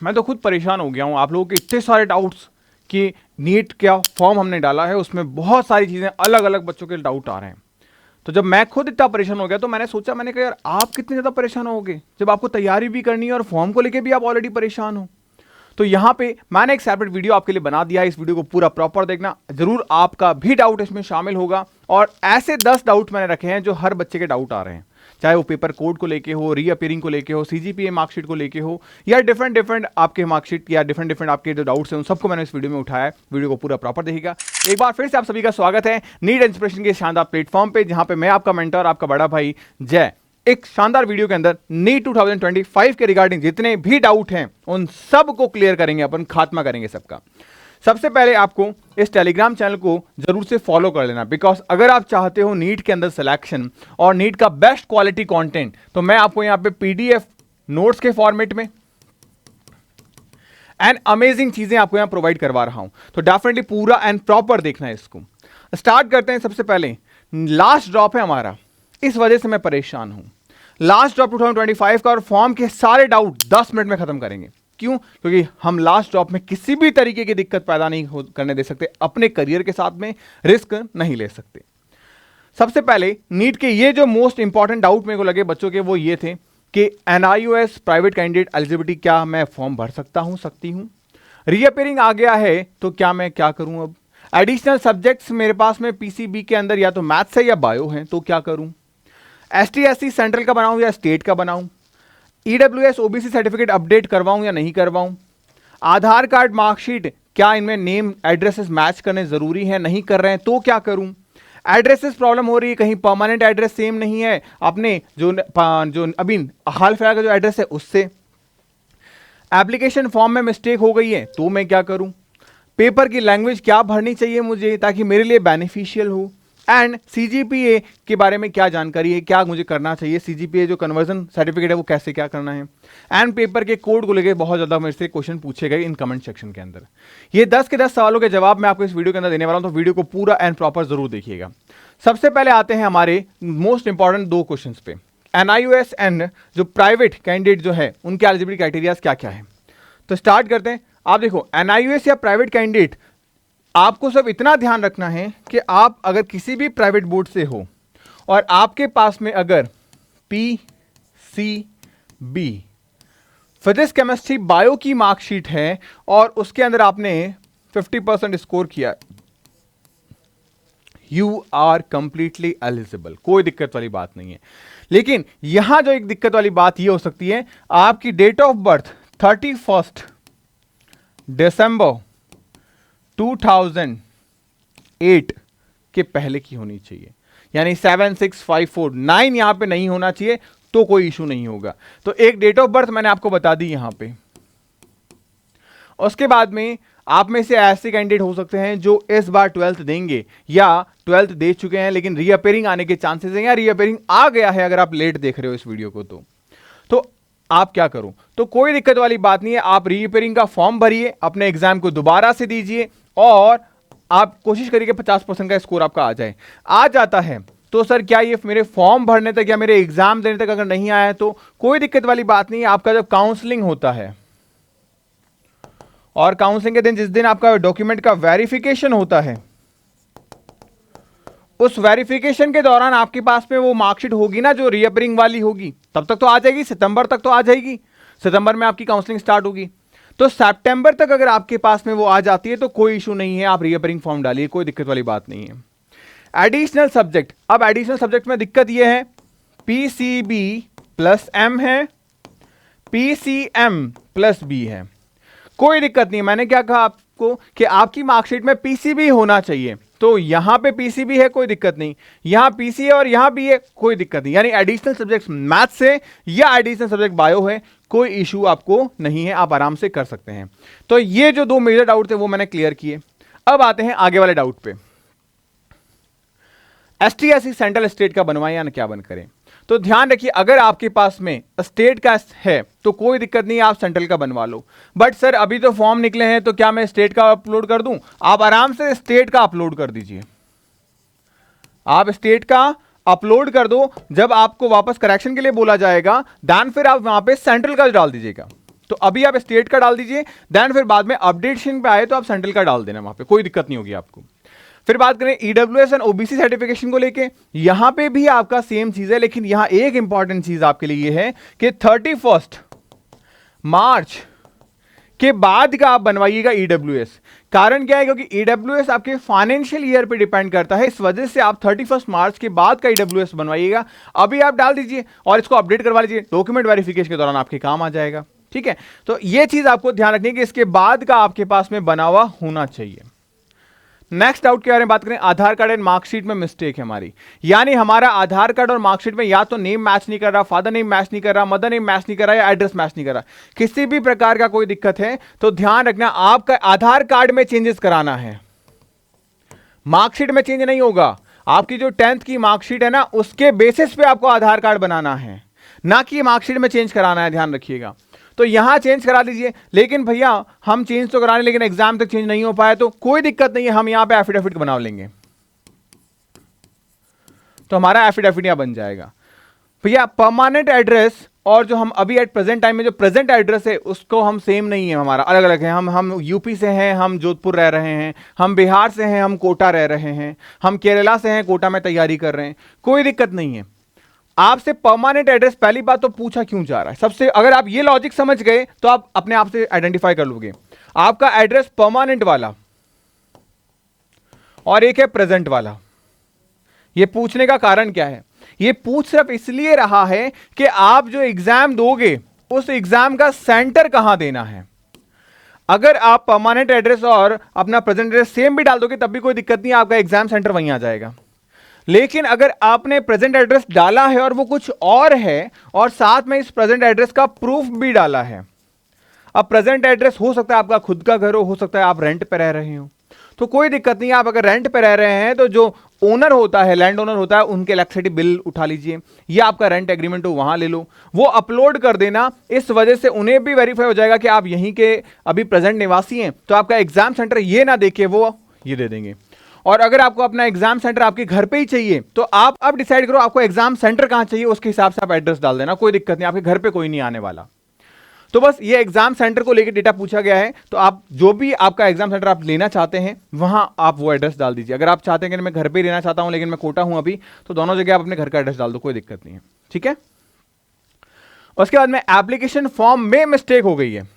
मैं तो खुद परेशान हो गया हूँ आप लोगों के इतने सारे डाउट्स कि नीट क्या फॉर्म हमने डाला है उसमें बहुत सारी चीज़ें अलग अलग बच्चों के डाउट आ रहे हैं। तो जब मैं खुद इतना परेशान हो गया तो मैंने सोचा, मैंने कहा यार आप कितने ज़्यादा परेशान होगे जब आपको तैयारी भी करनी है और फॉर्म को लेके भी आप ऑलरेडी परेशान हो। तो यहाँ पे मैंने एक सेपरेट वीडियो आपके लिए बना दिया है, इस वीडियो को पूरा प्रॉपर देखना, जरूर आपका भी डाउट इसमें शामिल होगा। और ऐसे 10 डाउट मैंने रखे हैं जो हर बच्चे के डाउट आ रहे हैं, चाहे वो पेपर कोड को लेके हो, रीअपियरिंग को लेके हो, सीजीपीए मार्कशीट को लेके हो, या डिफरेंट आपके मार्कशीट या डिफरेंट आपके जो डाउट्स हैं उन सबको मैंने इस वीडियो में उठाया है। वीडियो को पूरा प्रॉपर देखिएगा। एक बार फिर से आप सभी का स्वागत है नीट इंस्पिरेशन के शानदार प्लेटफॉर्म पे, जहां पे मैं आपका मेंटर, आपका बड़ा भाई जय, एक शानदार वीडियो के अंदर नीट 2025 के रिगार्डिंग जितने भी डाउट हैं उन सब को क्लियर करेंगे, अपन खात्मा करेंगे सबका। सबसे पहले आपको इस टेलीग्राम चैनल को जरूर से फॉलो कर लेना, बिकॉज अगर आप चाहते हो नीट के अंदर सिलेक्शन और नीट का बेस्ट क्वालिटी कंटेंट, तो मैं आपको यहां पे पीडीएफ नोट्स के फॉर्मेट में एंड अमेजिंग चीजें आपको यहां प्रोवाइड करवा रहा हूं। तो डेफिनेटली पूरा एंड प्रॉपर देखना है इसको। स्टार्ट करते हैं। सबसे पहले लास्ट ड्रॉप है हमारा, इस वजह से मैं परेशान हूं। लास्ट ड्रॉप 2025 का और फॉर्म के सारे डाउट 10 मिनट में खत्म करेंगे। क्यों? क्योंकि हम लास्ट ड्रॉप में किसी भी तरीके की दिक्कत पैदा नहीं करने दे सकते, अपने करियर के साथ में रिस्क नहीं ले सकते। सबसे पहले नीट के ये जो मोस्ट इंपॉर्टेंट डाउट मेरे को लगे बच्चों के, वो ये थे कि NIOS प्राइवेट कैंडिडेट एलिजिबिलिटी, क्या मैं फॉर्म भर सकता हूं, सकती हूं? रीअपियरिंग आ गया है तो मैं क्या करूं? अब एडिशनल सब्जेक्ट्स मेरे पास में PCB के अंदर या तो मैथ्स है या बायो है, तो क्या करूं? ST/SC सेंट्रल का बनाऊं या स्टेट का बनाऊं? EWS OBC सर्टिफिकेट अपडेट करवाऊं या नहीं करवाऊं? आधार कार्ड मार्कशीट, क्या इनमें नेम एड्रेसेस मैच करने जरूरी है, नहीं कर रहे हैं तो क्या करूं? एड्रेसेस प्रॉब्लम हो रही है, कहीं परमानेंट एड्रेस सेम नहीं है अपने जो अभी हाल फिलहाल का जो एड्रेस है उससे। एप्लीकेशन फॉर्म में मिस्टेक हो गई है तो मैं क्या करूं? पेपर की लैंग्वेज क्या भरनी चाहिए मुझे ताकि मेरे लिए बेनिफिशियल हो? एंड CGPA के बारे में क्या जानकारी है, क्या मुझे करना चाहिए? CGPA जो कन्वर्जन सर्टिफिकेट है वो कैसे क्या करना है? एंड पेपर के कोड को लेकर बहुत ज़्यादा मेरे से क्वेश्चन पूछे गए इन कमेंट सेक्शन के अंदर। ये 10 के 10 सवालों के जवाब मैं आपको इस वीडियो के अंदर देने वाला हूं, तो वीडियो को पूरा एंड प्रॉपर जरूर देखिएगा। सबसे पहले आते हैं हमारे मोस्ट इंपॉर्टेंट 2 क्वेश्चन पे। NIOS एंड जो प्राइवेट कैंडिडेट जो है उनके एलिजिबिलिटी क्राइटेरियाज क्या क्या है। तो स्टार्ट करते हैं। आप देखो, NIOS या प्राइवेट कैंडिडेट, आपको सब इतना ध्यान रखना है कि आप अगर किसी भी प्राइवेट बोर्ड से हो और आपके पास में अगर PCB फिजिक्स केमिस्ट्री बायो की मार्कशीट है और उसके अंदर आपने 50% स्कोर किया, यू आर कंप्लीटली एलिजिबल, कोई दिक्कत वाली बात नहीं है। लेकिन यहां जो एक दिक्कत वाली बात यह हो सकती है, आपकी डेट ऑफ बर्थ 31 दिसंबर 2008 के पहले की होनी चाहिए, यानी 76549 यहां पे नहीं होना चाहिए, तो कोई इशू नहीं होगा। तो एक डेट ऑफ बर्थ मैंने आपको बता दी यहां पे। उसके बाद में आप में से ऐसे कैंडिडेट हो सकते हैं जो इस बार 12th देंगे या 12th दे चुके हैं लेकिन रीअपियरिंग आने के चांसेस हैं, या रीअपियरिंग आ गया है अगर आप लेट देख रहे हो इस वीडियो को। तो आप क्या करो? तो कोई दिक्कत वाली बात नहीं है, आप रीअपियरिंग का फॉर्म भरिए, अपने एग्जाम को दोबारा से दीजिए और आप कोशिश करिए कि 50% का स्कोर आपका आ जाए। आ जाता है तो सर क्या ये मेरे फॉर्म भरने तक या मेरे एग्जाम देने तक अगर नहीं आया है तो कोई दिक्कत वाली बात नहीं है। आपका जब काउंसलिंग होता है और काउंसलिंग के दिन जिस दिन आपका डॉक्यूमेंट का वेरिफिकेशन होता है, उस वेरिफिकेशन के दौरान आपके पास में वो मार्कशीट होगी ना जो रीअपियरिंग वाली होगी, तब तक तो आ जाएगी, सितंबर तक तो आ जाएगी। सितंबर में आपकी काउंसलिंग स्टार्ट होगी, तो सितंबर तक अगर आपके पास में वो आ जाती है तो कोई इशू नहीं है, आप रीअपियरिंग फॉर्म डालिए, कोई दिक्कत वाली बात नहीं है। एडिशनल सब्जेक्ट, अब एडिशनल सब्जेक्ट में दिक्कत ये है, PCB प्लस M है, PCM प्लस B है, कोई दिक्कत नहीं है। मैंने क्या कहा आपको कि आपकी मार्कशीट में PCB होना चाहिए, तो यहां पे PCB है, कोई दिक्कत नहीं, यहां PC है और यहां भी है, कोई दिक्कत नहीं। यानी एडिशनल सब्जेक्ट मैथ्स है या एडिशनल सब्जेक्ट बायो है, कोई इशू आपको नहीं है, आप आराम से कर सकते हैं। तो ये जो 2 मेजर डाउट थे वो मैंने क्लियर किए। अब आते हैं आगे वाले डाउट पे। ST/SC सेंट्रल स्टेट का बनवाएं या क्या बन करें? तो ध्यान रखिए, अगर आपके पास में स्टेट का है तो कोई दिक्कत नहीं है, आप सेंट्रल का बनवा लो। बट सर अभी तो फॉर्म निकले हैं तो क्या मैं स्टेट का अपलोड कर दूं? आप आराम से स्टेट का अपलोड कर दीजिए, आप स्टेट का अपलोड कर दो। जब आपको वापस करेक्शन के लिए बोला जाएगा, देन फिर आप वहां पे सेंट्रल का डाल दीजिएगा। तो अभी आप स्टेट का डाल दीजिए, देन फिर बाद में अपडेशन पे आए तो आप सेंट्रल का डाल देना, वहां पे कोई दिक्कत नहीं होगी आपको। फिर बात करें ईडब्ल्यूएस एंड ओबीसी सर्टिफिकेशन को लेके, यहां पे भी आपका सेम चीज है, लेकिन यहां एक इंपॉर्टेंट चीज आपके लिए है कि 31 मार्च के बाद का आप बनवाइएगा ईडब्ल्यूएस। कारण क्या है, क्योंकि ईडब्ल्यूएस आपके फाइनेंशियल ईयर पे डिपेंड करता है, इस वजह से आप 31 मार्च के बाद का ईडब्ल्यूएस बनवाइएगा। अभी आप डाल दीजिए और इसको अपडेट करवा लीजिए, डॉक्यूमेंट वेरिफिकेशन के दौरान आपके काम आ जाएगा। ठीक है, तो यह चीज आपको ध्यान रखनी है कि इसके बाद का आपके पास में बना हुआ होना चाहिए। नेक्स्ट डाउट के बारे में बात करें, आधार कार्ड एंड मार्कशीट में मिस्टेक है हमारी, यानी हमारा आधार कार्ड और मार्कशीट में या तो नेम मैच नहीं कर रहा, फादर नेम मैच नहीं कर रहा, मदर नेम मैच नहीं कर रहा, या एड्रेस मैच नहीं कर रहा, किसी भी प्रकार का कोई दिक्कत है तो ध्यान रखना, आपका आधार कार्ड में चेंजेस कराना है, मार्कशीट में चेंज नहीं होगा। आपकी जो 10th की मार्कशीट है ना, उसके बेसिस पे आपको आधार कार्ड बनाना है, ना कि मार्कशीट में चेंज कराना है, ध्यान रखिएगा। तो यहां चेंज करा लीजिए, लेकिन भैया हम चेंज तो करा लें लेकिन एग्जाम तक चेंज नहीं हो पाया तो कोई दिक्कत नहीं है, हम यहां पे एफिडेविट बना लेंगे, तो हमारा एफिडेविट यहां बन जाएगा। भैया परमानेंट एड्रेस और जो हम अभी एट प्रेजेंट टाइम में जो प्रेजेंट एड्रेस है उसको हम सेम नहीं है, हमारा अलग अलग है। हम यूपी से हैं, हम जोधपुर रह रहे हैं, हम बिहार से हैं, हम कोटा रह रहे हैं, हम केरला से हैं, कोटा में तैयारी कर रहे हैं, कोई दिक्कत नहीं है। आपसे परमानेंट एड्रेस पहली बात तो पूछा क्यों जा रहा है, सबसे अगर आप ये लॉजिक समझ गए तो आप अपने आप से आइडेंटिफाई कर लोगे। आपका एड्रेस परमानेंट वाला और एक है प्रेजेंट वाला, ये पूछने का कारण क्या है, ये पूछ सिर्फ इसलिए रहा है कि आप जो एग्जाम दोगे उस एग्जाम का सेंटर कहां देना है। अगर आप परमानेंट एड्रेस और अपना प्रेजेंट एड्रेस सेम भी डाल दोगे तब भी कोई दिक्कत नहीं, आपका एग्जाम सेंटर वहीं आ जाएगा। लेकिन अगर आपने प्रेजेंट एड्रेस डाला है और वो कुछ और है और साथ में इस प्रेजेंट एड्रेस का प्रूफ भी डाला है, अब प्रेजेंट एड्रेस हो सकता है आपका खुद का घर हो सकता है आप रेंट पे रह रहे हो, तो कोई दिक्कत नहीं। आप अगर रेंट पे रह रहे हैं तो जो ओनर होता है, लैंड ओनर होता है, उनके इलेक्ट्रिसिटी बिल उठा लीजिए, या आपका रेंट एग्रीमेंट हो वहां ले लो, वो अपलोड कर देना। इस वजह से उन्हें भी वेरीफाई हो जाएगा कि आप यहीं के अभी प्रेजेंट निवासी हैं, तो आपका एग्जाम सेंटर ये ना देखे वो ये दे देंगे। और अगर आपको अपना एग्जाम सेंटर आपके घर पे ही चाहिए तो आप अब डिसाइड करो आपको एग्जाम सेंटर कहां चाहिए, उसके हिसाब से आप एड्रेस डाल देना, कोई दिक्कत नहीं, आपके घर पे कोई नहीं आने वाला। तो बस ये एग्जाम सेंटर को लेकर डेटा पूछा गया है, तो आप जो भी आपका एग्जाम सेंटर आप लेना चाहते हैं वहां आप वो एड्रेस डाल दीजिए। अगर आप चाहते हैं कि मैं घर पे ही रहना चाहता हूं लेकिन मैं कोटा हूं अभी, तो दोनों जगह आप अपने घर का एड्रेस डाल दो, कोई दिक्कत नहीं है। ठीक है, उसके बाद में एप्लीकेशन फॉर्म में मिस्टेक हो गई है।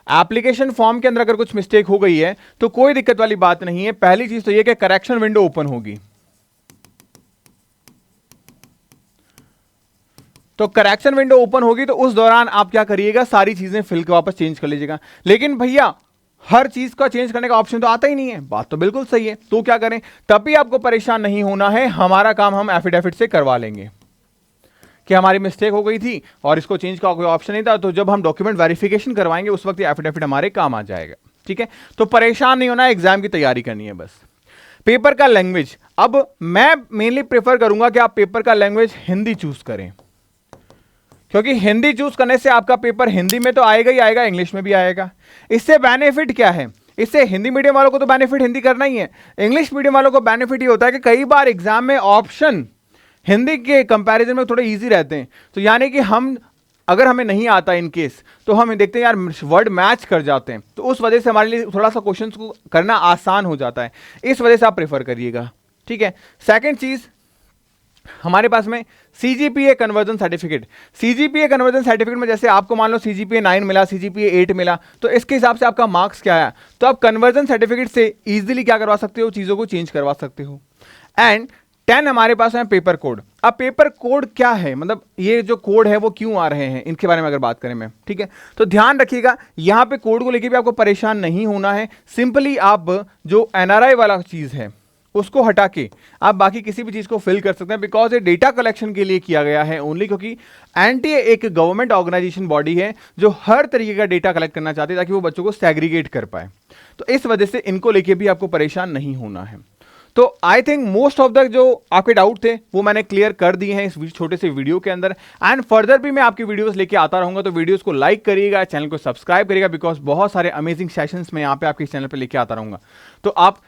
एप्लीकेशन फॉर्म के अंदर अगर कुछ मिस्टेक हो गई है तो कोई दिक्कत वाली बात नहीं है। पहली चीज तो यह कि करेक्शन विंडो ओपन होगी, तो करेक्शन विंडो ओपन होगी तो उस दौरान आप क्या करिएगा, सारी चीजें फिल के वापस चेंज कर लीजिएगा। लेकिन भैया हर चीज का चेंज करने का ऑप्शन तो आता ही नहीं है, बात तो बिल्कुल सही है, तो क्या करें, तब भी आपको परेशान नहीं होना है, हमारा काम हम एफिडेविट से करवा लेंगे कि हमारी मिस्टेक हो गई थी और इसको चेंज का कोई ऑप्शन नहीं था, तो जब हम डॉक्यूमेंट वेरिफिकेशन करवाएंगे उस वक्त एफिडेविट हमारे काम आ जाएगा। ठीक है, तो परेशान नहीं होना है, एग्जाम की तैयारी करनी है बस। पेपर का लैंग्वेज, अब मैं मेनली प्रेफर करूंगा कि आप पेपर का लैंग्वेज हिंदी चूज करें, क्योंकि हिंदी चूज करने से आपका पेपर हिंदी में तो आएगा ही आएगा, इंग्लिश में भी आएगा। इससे बेनिफिट क्या है, इससे हिंदी मीडियम वालों को तो बेनिफिट हिंदी करना ही है, इंग्लिश मीडियम वालों को बेनिफिट ये होता है कि कई बार एग्जाम में ऑप्शन हिंदी के कंपैरिजन में थोड़े इजी रहते हैं। तो यानी कि हम अगर हमें नहीं आता इन केस तो हम देखते हैं यार वर्ड मैच कर जाते हैं, तो उस वजह से हमारे लिए थोड़ा सा क्वेश्चंस को करना आसान हो जाता है, इस वजह से आप प्रेफर करिएगा। ठीक है, सेकंड चीज हमारे पास में CGPA conversion certificate. CGPA conversion certificate में जैसे आपको मान लो सीजीपीए 9 मिला, सीजीपीए 8 मिला, तो इसके हिसाब से आपका मार्क्स क्या है, तो आप कन्वर्जन सर्टिफिकेट से इजीली क्या करवा सकते हो, चीजों को चेंज करवा सकते हो। एंड 10 हमारे पास है पेपर कोड। अब पेपर कोड क्या है, मतलब ये जो कोड है वो क्यों आ रहे हैं, इनके बारे में अगर बात करें मैं, ठीक है, तो ध्यान रखिएगा यहां पे कोड को लेके भी आपको परेशान नहीं होना है। सिंपली आप जो एनआरआई वाला चीज है उसको हटा के आप बाकी किसी भी चीज को फिल कर सकते हैं, बिकॉज ये डेटा कलेक्शन के लिए किया गया है ओनली, क्योंकि एनटीए एक गवर्नमेंट ऑर्गेनाइजेशन बॉडी है जो हर तरीके का डेटा कलेक्ट करना चाहती है ताकि वो बच्चों को सेग्रीगेट कर पाए। तो इस वजह से इनको लेके भी आपको परेशान नहीं होना है। तो I think most of the जो आपके डाउट थे वो मैंने क्लियर कर दिए हैं इस छोटे से वीडियो के अंदर। एंड फर्दर भी मैं आपकी वीडियोस लेके आता रहूंगा, तो वीडियोस को लाइक करिएगा, चैनल को सब्सक्राइब करिएगा, बिकॉज बहुत सारे अमेजिंग सेशंस मैं यहाँ पे आपके चैनल पे लेके आता रहूंगा। तो आप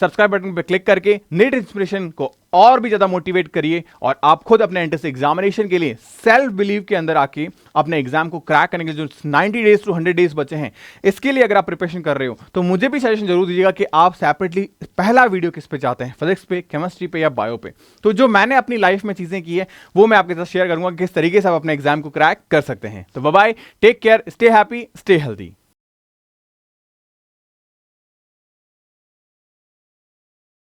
सब्सक्राइब बटन पर क्लिक करके नीट इंस्पिरेशन को और भी ज्यादा मोटिवेट करिए और आप खुद अपने एंट्रेंस एग्जामिनेशन के लिए सेल्फ बिलीव के अंदर आके अपने एग्जाम को क्रैक करने के लिए जो 90 डेज टू 100 डेज बचे हैं, इसके लिए अगर आप प्रिपरेशन कर रहे हो तो मुझे भी सजेशन जरूर दीजिएगा कि आप सेपरेटली पहला वीडियो किस पे चाहते हैं, फिजिक्स पे, केमिस्ट्री पे या बायो पे। तो जो मैंने अपनी लाइफ में चीजें की है वो मैं आपके साथ शेयर करूंगा किस तरीके से आप अपने एग्जाम को क्रैक कर सकते हैं। तो bye bye, take care, stay happy, stay healthy.